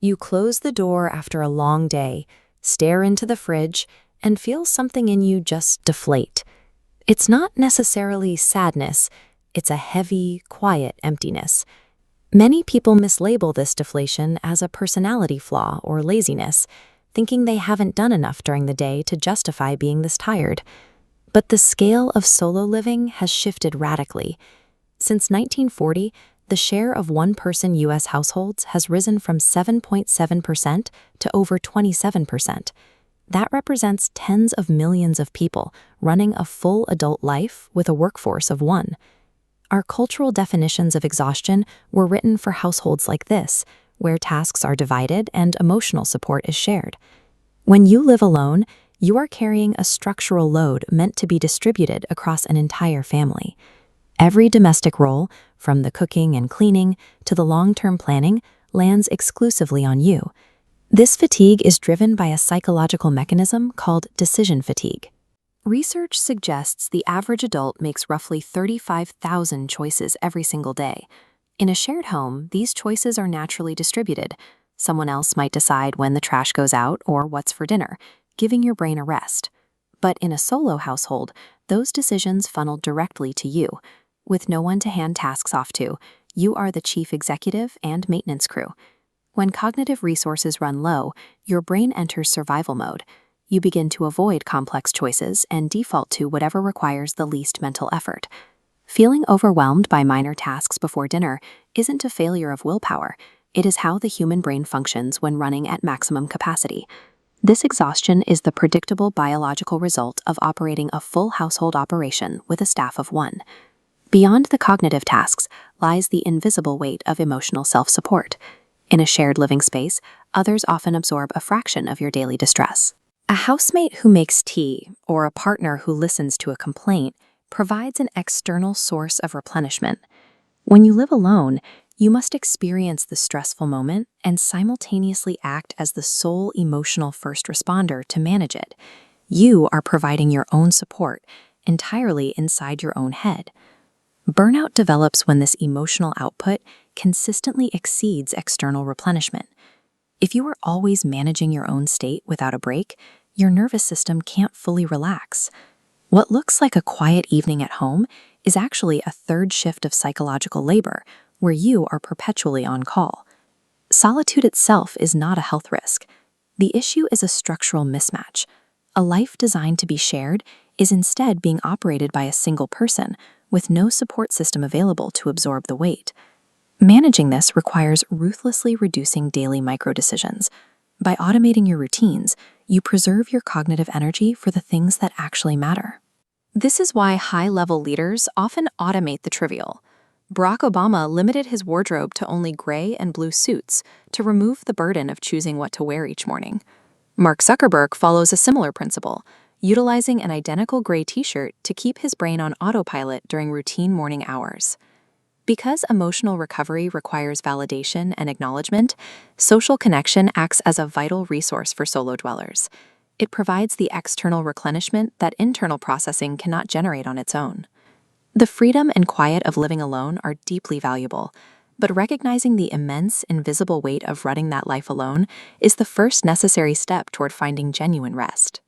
You close the door after a long day, stare into the fridge, and feel something in you just deflate. It's not necessarily sadness, it's a heavy, quiet emptiness. Many people mislabel this deflation as a personality flaw or laziness, thinking they haven't done enough during the day to justify being this tired. But the scale of solo living has shifted radically. Since 1940, the share of one-person U.S. households has risen from 7.7% to over 27%. That represents tens of millions of people running a full adult life with a workforce of one. Our cultural definitions of exhaustion were written for households like this, where tasks are divided and emotional support is shared. When you live alone, you are carrying a structural load meant to be distributed across an entire family. Every domestic role, from the cooking and cleaning to the long-term planning, lands exclusively on you. This fatigue is driven by a psychological mechanism called decision fatigue. Research suggests the average adult makes roughly 35,000 choices every single day. In a shared home, these choices are naturally distributed. Someone else might decide when the trash goes out or what's for dinner, giving your brain a rest. But in a solo household, those decisions funnel directly to you. With no one to hand tasks off to, you are the chief executive and maintenance crew. When cognitive resources run low, your brain enters survival mode. You begin to avoid complex choices and default to whatever requires the least mental effort. Feeling overwhelmed by minor tasks before dinner isn't a failure of willpower. It is how the human brain functions when running at maximum capacity. This exhaustion is the predictable biological result of operating a full household operation with a staff of one. Beyond the cognitive tasks lies the invisible weight of emotional self-support. In a shared living space, others often absorb a fraction of your daily distress. A housemate who makes tea or a partner who listens to a complaint provides an external source of replenishment. When you live alone, you must experience the stressful moment and simultaneously act as the sole emotional first responder to manage it. You are providing your own support entirely inside your own head. Burnout develops when this emotional output consistently exceeds external replenishment. If you are always managing your own state without a break, your nervous system can't fully relax. What looks like a quiet evening at home is actually a third shift of psychological labor, where you are perpetually on call. Solitude itself is not a health risk. The issue is a structural mismatch. A life designed to be shared is instead being operated by a single person, with no support system available to absorb the weight. Managing this requires ruthlessly reducing daily micro-decisions. By automating your routines, you preserve your cognitive energy for the things that actually matter. This is why high-level leaders often automate the trivial. Barack Obama limited his wardrobe to only gray and blue suits to remove the burden of choosing what to wear each morning. Mark Zuckerberg follows a similar principle, utilizing an identical gray t-shirt to keep his brain on autopilot during routine morning hours. Because emotional recovery requires validation and acknowledgement, social connection acts as a vital resource for solo dwellers. It provides the external replenishment that internal processing cannot generate on its own. The freedom and quiet of living alone are deeply valuable, but recognizing the immense, invisible weight of running that life alone is the first necessary step toward finding genuine rest.